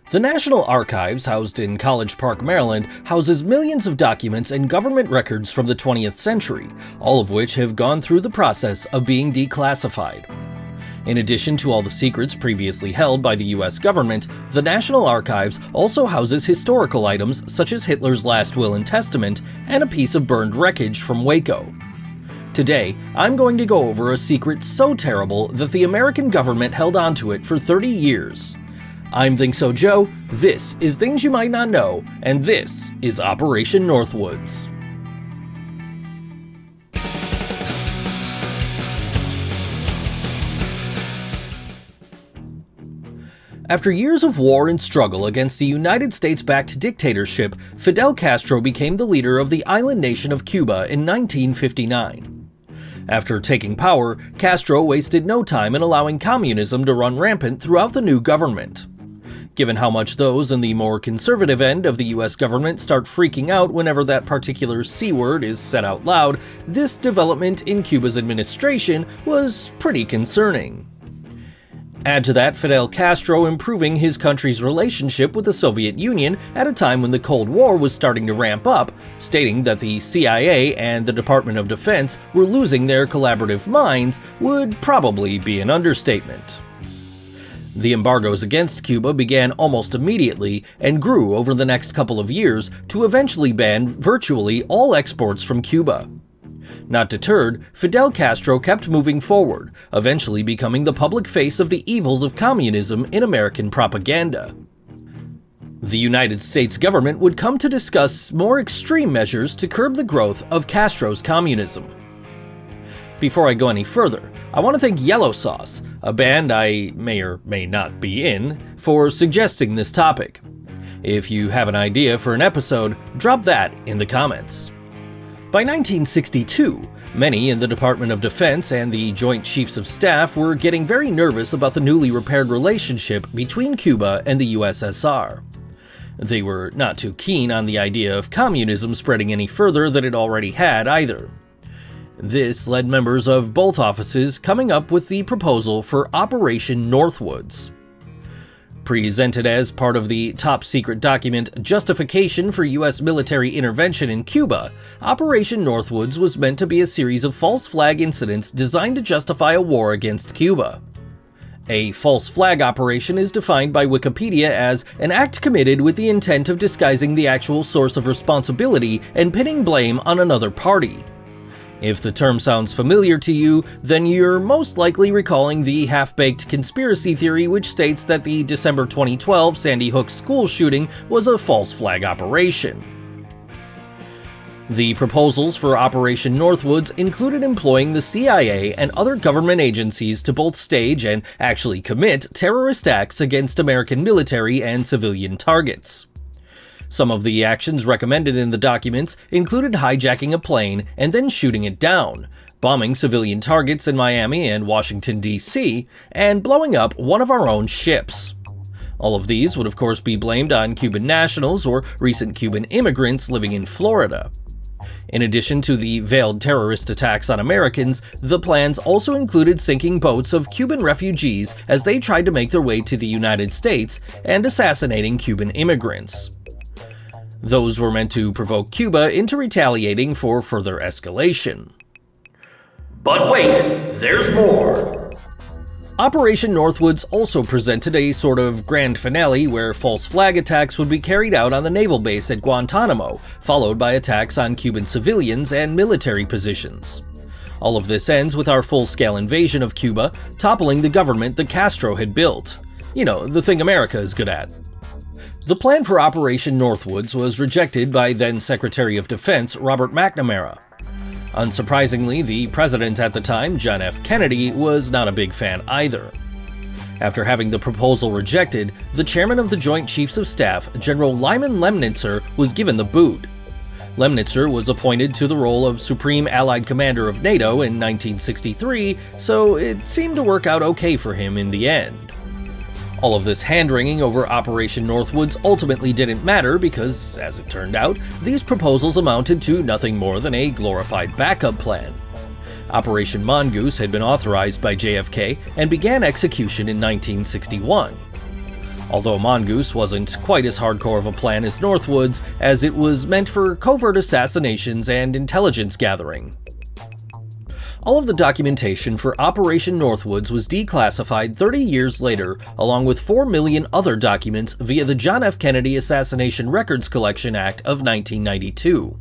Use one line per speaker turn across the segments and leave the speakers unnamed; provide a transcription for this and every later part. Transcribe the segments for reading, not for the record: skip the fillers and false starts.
The National Archives, housed in College Park, Maryland, houses millions of documents and government records from the 20th century, all of which have gone through the process of being declassified. In addition to all the secrets previously held by the US government, the National Archives also houses historical items such as Hitler's last will and testament and a piece of burned wreckage from Waco. Today, I'm going to go over a secret so terrible that the American government held onto it for 30 years. I'm Think So Joe, this is Things You Might Not Know, and this is Operation Northwoods. After years of war and struggle against a United States-backed dictatorship, Fidel Castro became the leader of the island nation of Cuba in 1959. After taking power, Castro wasted no time in allowing communism to run rampant throughout the new government. Given how much those in the more conservative end of the US government start freaking out whenever that particular C word is said out loud, this development in Cuba's administration was pretty concerning. Add to that Fidel Castro improving his country's relationship with the Soviet Union at a time when the Cold War was starting to ramp up, stating that the CIA and the Department of Defense were losing their collaborative minds would probably be an understatement. The embargoes against Cuba began almost immediately and grew over the next couple of years to eventually ban virtually all exports from Cuba. Not deterred, Fidel Castro kept moving forward, eventually becoming the public face of the evils of communism in American propaganda. The United States government would come to discuss more extreme measures to curb the growth of Castro's communism. Before I go any further, I want to thank Yellow Sauce, a band I may or may not be in, for suggesting this topic. If you have an idea for an episode, drop that in the comments. By 1962, many in the Department of Defense and the Joint Chiefs of Staff were getting very nervous about the newly repaired relationship between Cuba and the USSR. They were not too keen on the idea of communism spreading any further than it already had either. This led members of both offices coming up with the proposal for Operation Northwoods. Presented as part of the top-secret document Justification for U.S. Military Intervention in Cuba, Operation Northwoods was meant to be a series of false flag incidents designed to justify a war against Cuba. A false flag operation is defined by Wikipedia as an act committed with the intent of disguising the actual source of responsibility and pinning blame on another party. If the term sounds familiar to you, then you're most likely recalling the half-baked conspiracy theory which states that the December 2012 Sandy Hook school shooting was a false flag operation. The proposals for Operation Northwoods included employing the CIA and other government agencies to both stage and actually commit terrorist acts against American military and civilian targets. Some of the actions recommended in the documents included hijacking a plane and then shooting it down, bombing civilian targets in Miami and Washington, D.C., and blowing up one of our own ships. All of these would of course be blamed on Cuban nationals or recent Cuban immigrants living in Florida. In addition to the veiled terrorist attacks on Americans, the plans also included sinking boats of Cuban refugees as they tried to make their way to the United States and assassinating Cuban immigrants. Those were meant to provoke Cuba into retaliating for further escalation. But wait, there's more! Operation Northwoods also presented a sort of grand finale where false flag attacks would be carried out on the naval base at Guantanamo, followed by attacks on Cuban civilians and military positions. All of this ends with our full-scale invasion of Cuba, toppling the government that Castro had built. You know, the thing America is good at. The plan for Operation Northwoods was rejected by then Secretary of Defense Robert McNamara. Unsurprisingly, the president at the time, John F. Kennedy, was not a big fan either. After having the proposal rejected, the chairman of the Joint Chiefs of Staff, General Lyman Lemnitzer, was given the boot. Lemnitzer was appointed to the role of Supreme Allied Commander of NATO in 1963, so it seemed to work out okay for him in the end. All of this hand-wringing over Operation Northwoods ultimately didn't matter because, as it turned out, these proposals amounted to nothing more than a glorified backup plan. Operation Mongoose had been authorized by JFK and began execution in 1961. although Mongoose wasn't quite as hardcore of a plan as Northwoods, as it was meant for covert assassinations and intelligence gathering. All of the documentation for Operation Northwoods was declassified 30 years later, along with 4 million other documents via the John F. Kennedy Assassination Records Collection Act of 1992.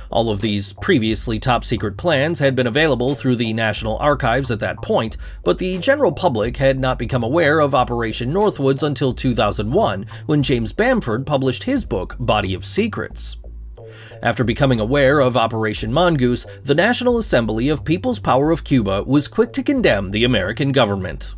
All of these previously top-secret plans had been available through the National Archives at that point, but the general public had not become aware of Operation Northwoods until 2001, when James Bamford published his book, Body of Secrets. After becoming aware of Operation Mongoose, the National Assembly of People's Power of Cuba was quick to condemn the American government.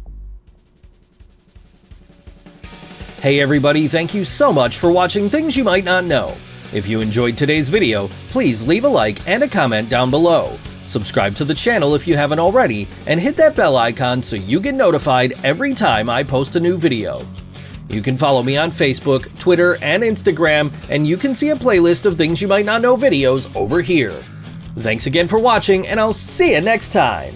Hey everybody, thank you so much for watching Things You Might Not Know. If you enjoyed today's video, please leave a like and a comment down below. Subscribe to the channel if you haven't already, and hit that bell icon so you get notified every time I post a new video. You can follow me on Facebook, Twitter, and Instagram, and you can see a playlist of Things You Might Not Know videos over here. Thanks again for watching, and I'll see you next time!